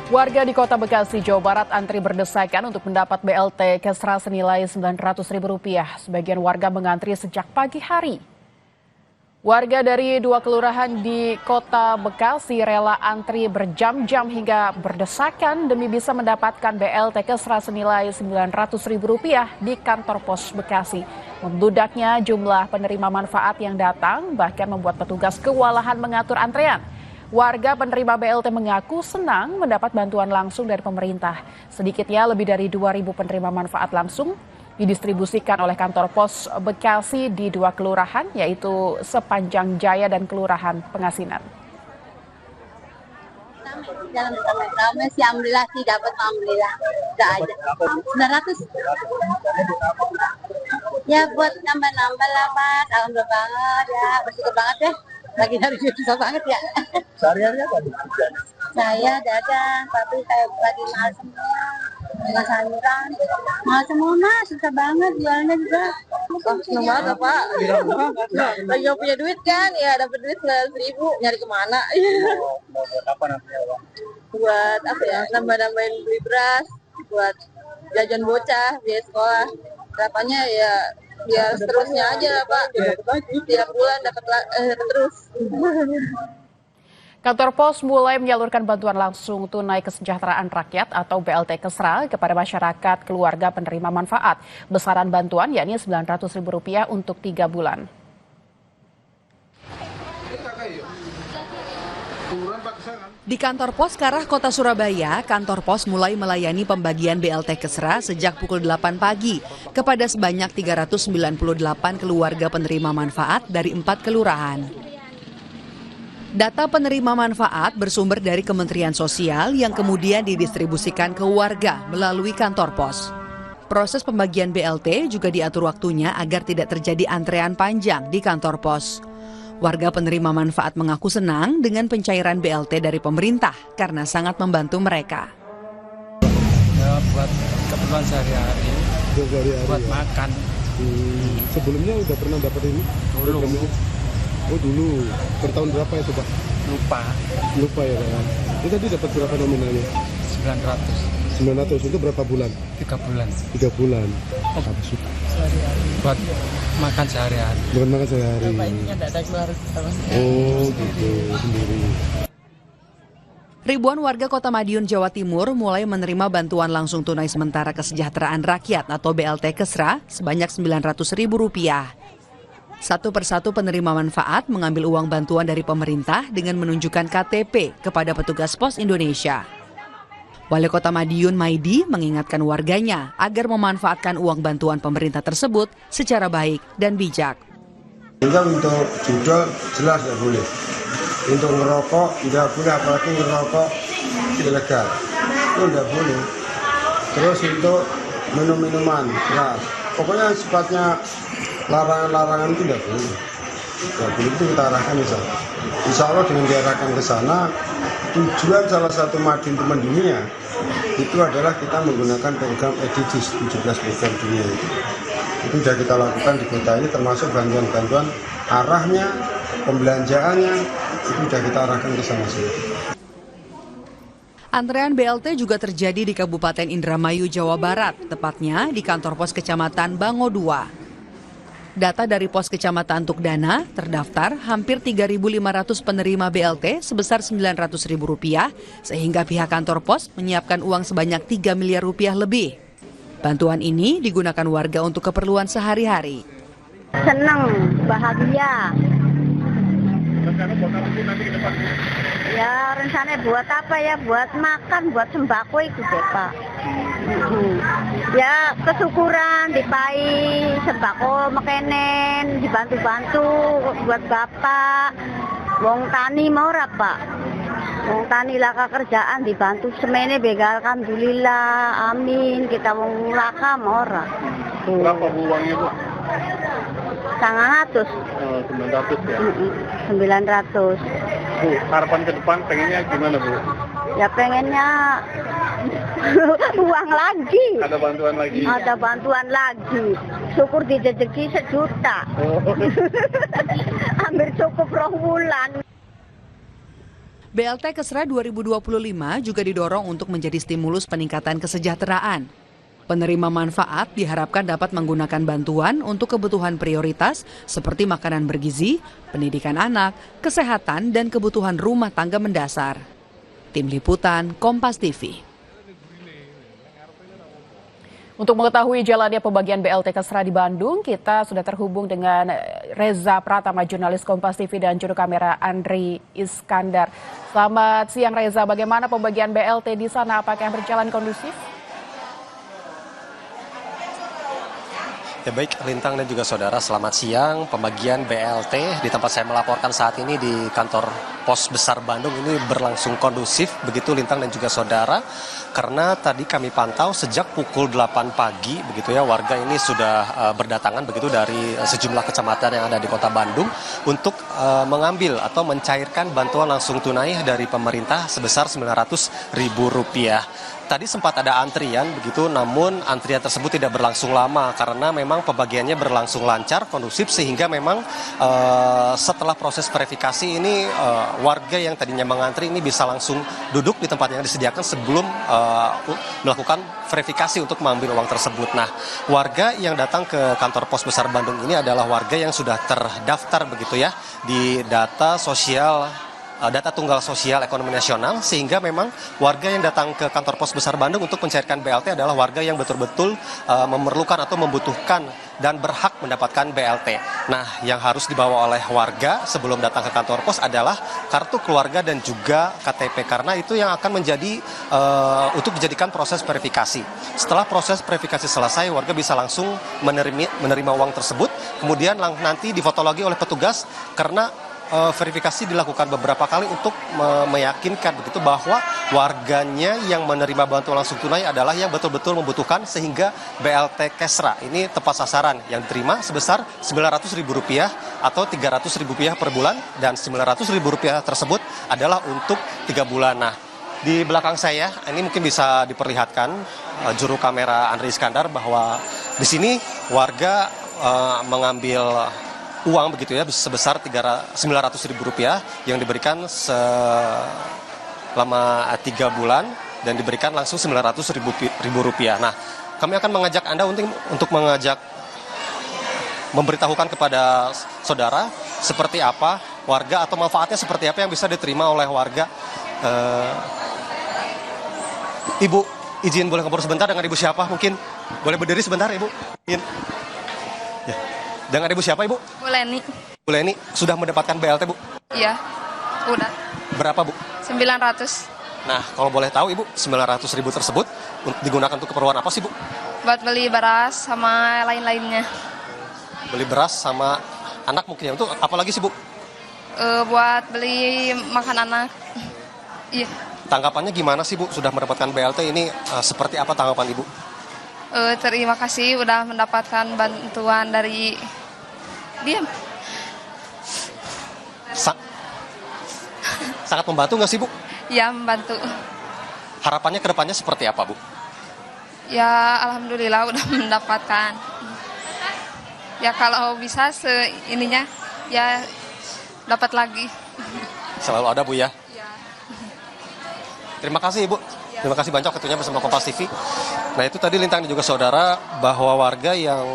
Warga di Kota Bekasi, Jawa Barat antri berdesakan untuk mendapat BLT Kesra senilai Rp900.000. Sebagian warga mengantri sejak pagi hari. Warga dari 2 kelurahan di Kota Bekasi rela antri berjam-jam hingga berdesakan demi bisa mendapatkan BLT Kesra senilai Rp900.000 di kantor pos Bekasi. Membludaknya jumlah penerima manfaat yang datang bahkan membuat petugas kewalahan mengatur antrean. Warga penerima BLT mengaku senang mendapat bantuan langsung dari pemerintah. Sedikitnya lebih dari 2.000 penerima manfaat langsung didistribusikan oleh kantor pos Bekasi di 2 kelurahan, yaitu Sepanjang Jaya dan Kelurahan Pengasinan. Ramai sih, alhamdulillah sih dapat, alhamdulillah. Udah aja. 900. Ya buat nambah-nambah lah, Pak. Alhamdulillah banget ya, bersyukur banget ya. Lagi dari susah banget ya. Sehari-hari apa? Saya dagang, tapi kayak lagi mahal semua. Dengan sayuran, mahal semua mas, susah banget jualnya juga. Seneng banget Pak, lagi gak punya duit kan, ya dapat duit 900.000, nyari kemana? Mau buat apa nantinya, Pak? Buat apa ya, nambah-nambahin beli beras, buat jajan bocah, biaya sekolah. Harapannya ya biar seterusnya aja Pak, tiap bulan dapat terus. Kantor pos mulai menyalurkan bantuan langsung tunai kesejahteraan rakyat atau BLT Kesra kepada masyarakat keluarga penerima manfaat. Besaran bantuan yakni Rp900.000 untuk 3 bulan. Di kantor pos Karah Kota Surabaya, kantor pos mulai melayani pembagian BLT Kesra sejak pukul 8 pagi kepada sebanyak 398 keluarga penerima manfaat dari 4 kelurahan. Data penerima manfaat bersumber dari Kementerian Sosial yang kemudian didistribusikan ke warga melalui kantor pos. Proses pembagian BLT juga diatur waktunya agar tidak terjadi antrean panjang di kantor pos. Warga penerima manfaat mengaku senang dengan pencairan BLT dari pemerintah karena sangat membantu mereka. Ya, buat keperluan sehari-hari, buat makan. Sebelumnya udah pernah dapat ini? Dulu. Oh dulu, bertahun berapa itu Pak? Lupa ya Pak. Ini tadi dapat berapa nominalnya? 900. 900, itu berapa bulan? 3 bulan. 3 bulan. Apa sih? Buat makan sehari-hari. Bukan makan sehari. Oh gitu, sendiri. Ribuan warga Kota Madiun, Jawa Timur mulai menerima bantuan langsung tunai sementara kesejahteraan rakyat atau BLT Kesra sebanyak Rp900.000. Satu persatu penerima manfaat mengambil uang bantuan dari pemerintah dengan menunjukkan KTP kepada petugas Pos Indonesia. Wali Kota Madiun Maidi mengingatkan warganya agar memanfaatkan uang bantuan pemerintah tersebut secara baik dan bijak. Untuk judo jelas tidak boleh. Untuk ngerokok tidak boleh, apalagi ngerokok ilegal. Itu tidak boleh. Terus untuk minum-minuman keras. Pokoknya sifatnya larangan-larangan itu tidak boleh. Tidak boleh, itu kita arahkan insya Allah dengan diarahkan ke sana. Tujuan salah satu Madiun Teman Dunia itu adalah kita menggunakan program SDGs 17 program dunia itu sudah kita lakukan di kota ini, termasuk bantuan-bantuan arahnya, pembelanjaannya itu sudah kita arahkan ke sana sini. Antrean BLT juga terjadi di Kabupaten Indramayu, Jawa Barat, tepatnya di kantor pos Kecamatan Bango 2. Data dari pos Kecamatan Tukdana, terdaftar hampir 3.500 penerima BLT sebesar Rp900.000, sehingga pihak kantor pos menyiapkan uang sebanyak Rp3 miliar lebih. Bantuan ini digunakan warga untuk keperluan sehari-hari. Senang, bahagia. Ya rencananya buat apa ya? Buat makan, buat sembako itu deh Pak. Ya kesyukuran dipai sembako makanan, dibantu-bantu buat bapak. Wong tani mau Pak. Wong tani laka kerjaan dibantu semene begal, alhamdulillah, amin. Kita wong laka mau ora. Berapa uangnya Bu? 900. 900 ya? 900. Bu, harapan ke depan pengennya gimana Bu? Ya pengennya uang lagi. Ada bantuan lagi? Ada bantuan lagi. Syukur dijejeki 1 juta. Oh. Hampir cukup 2 bulan. BLT Kesra 2025 juga didorong untuk menjadi stimulus peningkatan kesejahteraan. Penerima manfaat diharapkan dapat menggunakan bantuan untuk kebutuhan prioritas seperti makanan bergizi, pendidikan anak, kesehatan, dan kebutuhan rumah tangga mendasar. Tim Liputan, Kompas TV. Untuk mengetahui jalannya pembagian BLT Kesra di Bandung, kita sudah terhubung dengan Reza Pratama, jurnalis Kompas TV dan juru kamera Andri Iskandar. Selamat siang Reza, bagaimana pembagian BLT di sana? Apakah berjalan kondusif? Ya baik, Lintang dan juga saudara, selamat siang. Pembagian BLT di tempat saya melaporkan saat ini di kantor Pos Besar Bandung ini berlangsung kondusif, begitu Lintang dan juga saudara. Karena tadi kami pantau sejak pukul 8 pagi, begitu ya, warga ini sudah berdatangan begitu dari sejumlah kecamatan yang ada di Kota Bandung untuk mengambil atau mencairkan bantuan langsung tunai dari pemerintah sebesar Rp900.000. Tadi sempat ada antrian begitu, namun antrian tersebut tidak berlangsung lama karena memang pembagiannya berlangsung lancar, kondusif, sehingga memang setelah proses verifikasi ini warga yang tadinya mengantri ini bisa langsung duduk di tempat yang disediakan sebelum melakukan verifikasi untuk mengambil uang tersebut. Nah, warga yang datang ke kantor Pos Besar Bandung ini adalah warga yang sudah terdaftar begitu ya di data tunggal sosial ekonomi nasional, sehingga memang warga yang datang ke kantor Pos Besar Bandung untuk mencairkan BLT adalah warga yang betul-betul memerlukan atau membutuhkan dan berhak mendapatkan BLT. Nah, yang harus dibawa oleh warga sebelum datang ke kantor pos adalah kartu keluarga dan juga KTP, karena itu yang akan menjadi untuk dijadikan proses verifikasi. Setelah proses verifikasi selesai, warga bisa langsung menerima uang tersebut, kemudian nanti difoto lagi oleh petugas karena verifikasi dilakukan beberapa kali untuk meyakinkan begitu bahwa warganya yang menerima bantuan langsung tunai adalah yang betul-betul membutuhkan, sehingga BLT Kesra ini tepat sasaran yang diterima sebesar Rp900.000 atau Rp300.000 per bulan, dan Rp900.000 tersebut adalah untuk 3 bulan. Nah, di belakang saya ini mungkin bisa diperlihatkan juru kamera Andri Iskandar bahwa di sini warga mengambil uang begitu ya sebesar Rp900.000 yang diberikan selama 3 bulan dan diberikan langsung Rp900.000. Nah, kami akan mengajak Anda untuk memberitahukan kepada saudara seperti apa warga atau manfaatnya seperti apa yang bisa diterima oleh warga. Ibu, izin boleh ngobrol sebentar dengan Ibu siapa? Mungkin boleh berdiri sebentar, Ibu. Ya. Dengan Ibu siapa, Ibu? Bu Leni. Bu Leni, sudah mendapatkan BLT, Bu? Iya, udah. Berapa, Bu? 900. Nah, kalau boleh tahu, Ibu, 900.000 tersebut digunakan untuk keperluan apa sih, Bu? Buat beli beras sama lain-lainnya. Beli beras sama anak mungkin ya. Untuk apa lagi sih, Bu? Buat beli makan anak. Iya. Tanggapannya gimana sih, Bu? Sudah mendapatkan BLT ini, seperti apa tanggapan Ibu? Terima kasih udah mendapatkan bantuan dari dia. Sangat membantu nggak sih, Bu? Ya, membantu. Harapannya ke depannya seperti apa, Bu? Ya, alhamdulillah udah mendapatkan. Ya, kalau bisa ininya ya dapat lagi. Selalu ada, Bu, ya? Ya. Terima kasih, Ibu. Terima kasih banyak waktunya bersama Kompas TV. Nah, itu tadi Lintang dan juga saudara, bahwa warga yang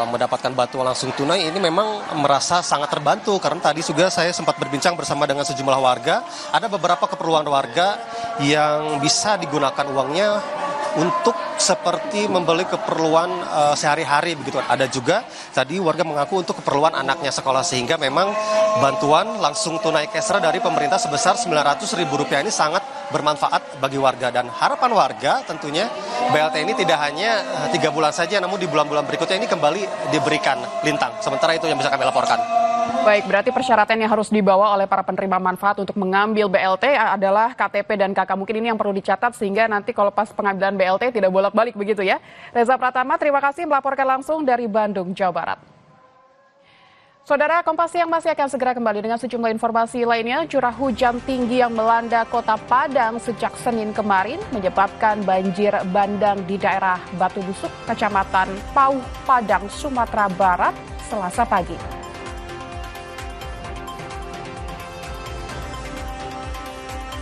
mendapatkan bantuan langsung tunai ini memang merasa sangat terbantu, karena tadi juga saya sempat berbincang bersama dengan sejumlah warga. Ada beberapa keperluan warga yang bisa digunakan uangnya untuk seperti membeli keperluan sehari-hari begitu. Ada juga tadi warga mengaku untuk keperluan anaknya sekolah, sehingga memang bantuan langsung tunai Kesra dari pemerintah sebesar Rp900.000 ini sangat bermanfaat bagi warga, dan harapan warga tentunya BLT ini tidak hanya 3 bulan saja, namun di bulan-bulan berikutnya ini kembali diberikan, Lintang. Sementara itu yang bisa kami laporkan. Baik, berarti persyaratan yang harus dibawa oleh para penerima manfaat untuk mengambil BLT adalah KTP dan KK. Mungkin ini yang perlu dicatat sehingga nanti kalau pas pengambilan BLT tidak bolak-balik begitu ya. Reza Pratama, terima kasih melaporkan langsung dari Bandung, Jawa Barat. Saudara, Kompas Siang masih akan segera kembali dengan sejumlah informasi lainnya. Curah hujan tinggi yang melanda Kota Padang sejak Senin kemarin menyebabkan banjir bandang di daerah Batu Busuk, Kecamatan Pauh, Padang, Sumatera Barat, Selasa pagi.